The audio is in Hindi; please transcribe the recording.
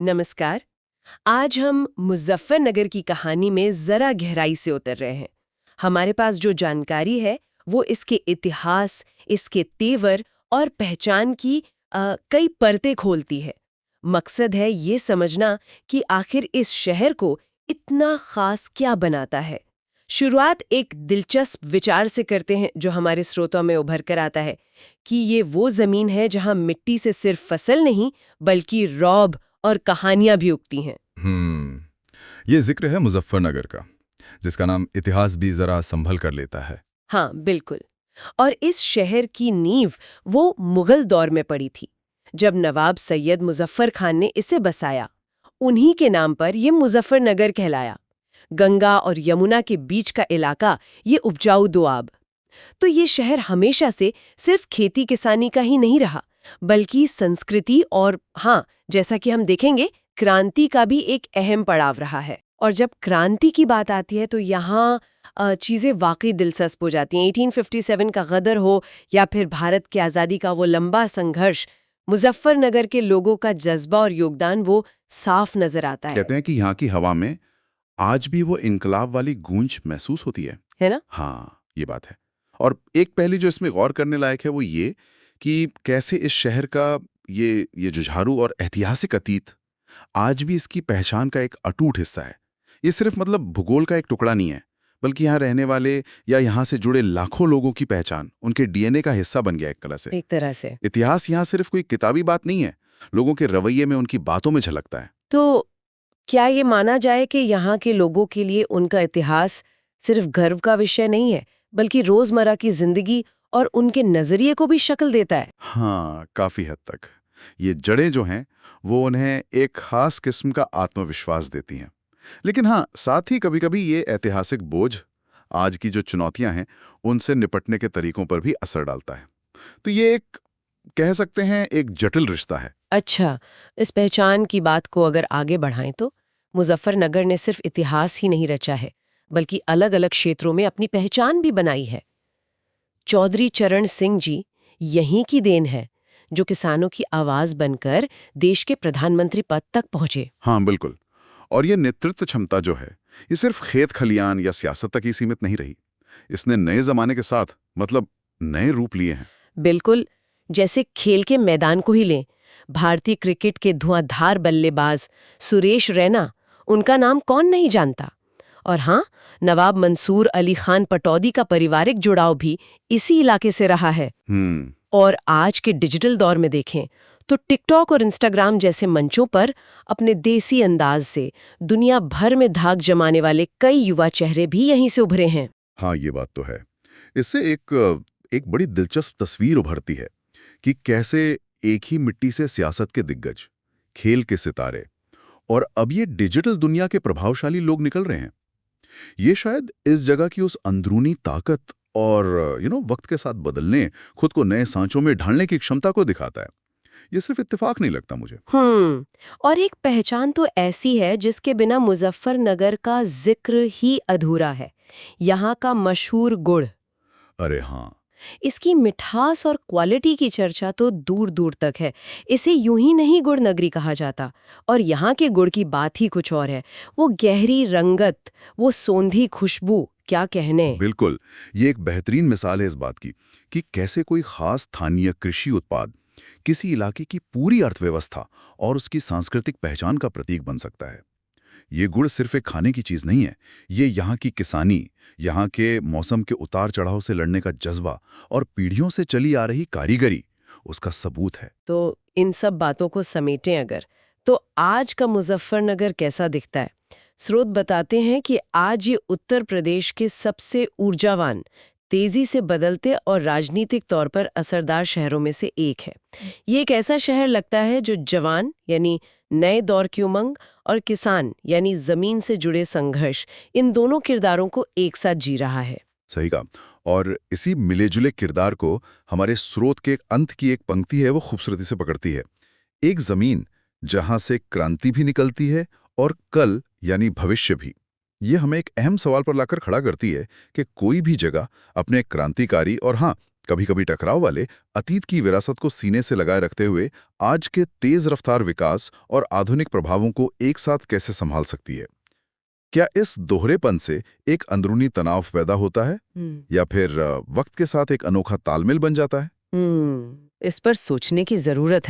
नमस्कार। आज हम मुजफ्फरनगर की कहानी में जरा गहराई से उतर रहे हैं। हमारे पास जो जानकारी है वो इसके इतिहास, इसके तेवर और पहचान की कई परतें खोलती है। मकसद है ये समझना कि आखिर इस शहर को इतना खास क्या बनाता है। शुरुआत एक दिलचस्प विचार से करते हैं जो हमारे स्रोतों में उभर कर आता है कि ये वो जमीन है जहां मिट्टी से सिर्फ फसल नहीं बल्कि रौब और कहानियां भी उगती हैं। ये जिक्र है मुजफ्फरनगर का, जिसका नाम इतिहास भी जरा संभल कर लेता है। हाँ, बिल्कुल। और इस शहर की नींव वो मुगल दौर में पड़ी थी, जब नवाब सैयद मुजफ्फर खान ने इसे बसाया। उन्हीं के नाम पर ये मुजफ्फरनगर कहलाया। गंगा और यमुना के बीच का इलाका, ये उपजाऊ दोआब। तो ये शहर हमेशा से सिर्फ खेती किसानी का ही नहीं रहा, बल्कि संस्कृति और हाँ, जैसा कि हम देखेंगे, क्रांति का भी एक अहम पड़ाव रहा है। और जब क्रांति की बात आती है तो यहाँ चीज़ें वाकई दिलचस्प हो जाती हैं। 1857 का गदर हो या फिर भारत की आज़ादी का वो लंबा संघर्ष, मुजफ्फरनगर के लोगों का जज्बा और योगदान वो साफ नजर आता है। कहते हैं कि यहाँ की हवा में आज भी वो इनकलाब वाली गूंज महसूस होती है ना? हाँ, ये बात है। और एक पहली जो इसमें गौर करने लायक है वो ये कि कैसे इस शहर का ये जुझारू और ऐतिहासिक अतीत आज भी इसकी पहचान का एक अटूट हिस्सा है। ये सिर्फ मतलब भूगोल का एक टुकड़ा नहीं है, बल्कि यहाँ रहने वाले या यहाँ से जुड़े लाखों लोगों की पहचान, उनके डीएनए का हिस्सा बन गया एक तरह से। एक तरह से। इतिहास यहाँ सिर्फ कोई किताबी बात नहीं है, लोगों के रवैये में, उनकी बातों में झलकता है। तो क्या ये माना जाए कि यहाँ के लोगों के लिए उनका इतिहास सिर्फ गर्व का विषय नहीं है, बल्कि रोजमर्रा की जिंदगी और उनके नजरिए को भी शक्ल देता है? हाँ, काफी हद तक। ये जड़ें जो हैं, वो उन्हें एक खास किस्म का आत्मविश्वास देती हैं। लेकिन हाँ, साथ ही कभी-कभी ये ऐतिहासिक बोझ, आज की जो चुनौतियां हैं, उनसे निपटने के तरीकों पर भी असर डालता है। तो ये एक, कह सकते हैं, एक जटिल रिश्ता है। अच्छा, इस पहचान की बात को अगर आगे बढ़ाएं तो मुजफ्फरनगर ने सिर्फ इतिहास ही नहीं रचा है, बल्कि अलग-अलग क्षेत्रों में अपनी पहचान भी बनाई है। चौधरी चरण सिंह जी यहीं की देन है, जो किसानों की आवाज बनकर देश के प्रधानमंत्री पद तक पहुंचे। हाँ, बिल्कुल। और ये नेतृत्व क्षमता जो है, ये सिर्फ खेत खलियान या सियासत तक ही सीमित नहीं रही। इसने नए जमाने के साथ मतलब नए रूप लिए हैं। बिल्कुल, जैसे खेल के मैदान को ही लें। भारतीय क्रिकेट के धुआंधार बल्लेबाज सुरेश रैना, उनका नाम कौन नहीं जानता। और हाँ, नवाब मंसूर अली खान पटौदी का पारिवारिक जुड़ाव भी इसी इलाके से रहा है। और आज के डिजिटल दौर में देखें तो टिकटॉक और इंस्टाग्राम जैसे मंचों पर अपने देसी अंदाज से दुनिया भर में धाक जमाने वाले कई युवा चेहरे भी यहीं से उभरे हैं। हाँ, ये बात तो है। इससे एक बड़ी दिलचस्प तस्वीर उभरती है कि कैसे एक ही मिट्टी से सियासत के दिग्गज, खेल के सितारे और अब ये डिजिटल दुनिया के प्रभावशाली लोग निकल रहे हैं। ये शायद इस जगह की उस अंदरूनी ताकत और वक्त के साथ बदलने, खुद को नए सांचों में ढालने की क्षमता को दिखाता है। ये सिर्फ इत्तेफाक नहीं लगता मुझे। और एक पहचान तो ऐसी है जिसके बिना मुजफ्फरनगर का जिक्र ही अधूरा है। यहाँ का मशहूर गुड़। अरे हाँ, इसकी मिठास और क्वालिटी की चर्चा तो दूर दूर तक है। इसे यूं ही नहीं गुड़ नगरी कहा जाता। और यहाँ के गुड़ की बात ही कुछ और है। वो गहरी रंगत, वो सोंधी खुशबू, क्या कहने। बिल्कुल। ये एक बेहतरीन मिसाल है इस बात की कि कैसे कोई खास स्थानीय कृषि उत्पाद किसी इलाके की पूरी अर्थव्यवस्था और उसकी सांस्कृतिक पहचान का प्रतीक बन सकता है। ये गुड़ सिर्फ एक खाने की चीज नहीं है, ये यहाँ की किसानी, यहाँ के मौसम के उतार चढ़ाव से लड़ने का जज्बा और पीढ़ियों से चली आ रही कारीगरी, उसका सबूत है। तो इन सब बातों को समेटें अगर, तो आज का मुजफ्फरनगर कैसा दिखता है? स्रोत बताते हैं कि आज ये उत्तर प्रदेश के सबसे ऊर्जावान, तेजी से बदलते और राजनीतिक तौर पर असरदार शहरों में से एक है। ये एक ऐसा शहर लगता है जो जवान यानी नए दौर की उमंग और किसान यानी जमीन से जुड़े संघर्ष, इन दोनों किरदारों को एक साथ जी रहा है। सही कहा। और इसी मिले-जुले किरदार को हमारे स्रोत के अंत की एक पंक्ति है, वो खूबसूरती से पकड़ती है। एक जमीन जहां से क्रांति भी निकलती है और कल यानी भविष्य भी। ये हमें एक अहम सवाल पर लाकर खड़ा करती है कि कोई भी जगह अपने क्रांतिकारी और हाँ, कभी कभी टकराव वाले अतीत की विरासत को सीने से लगाए रखते हुए आज के तेज रफ्तार विकास और आधुनिक प्रभावों को एक साथ कैसे संभाल सकती है? क्या इस दोहरेपन से एक अंदरूनी तनाव पैदा होता है या फिर वक्त के साथ एक अनोखा तालमेल बन जाता है? इस पर सोचने की जरूरत है।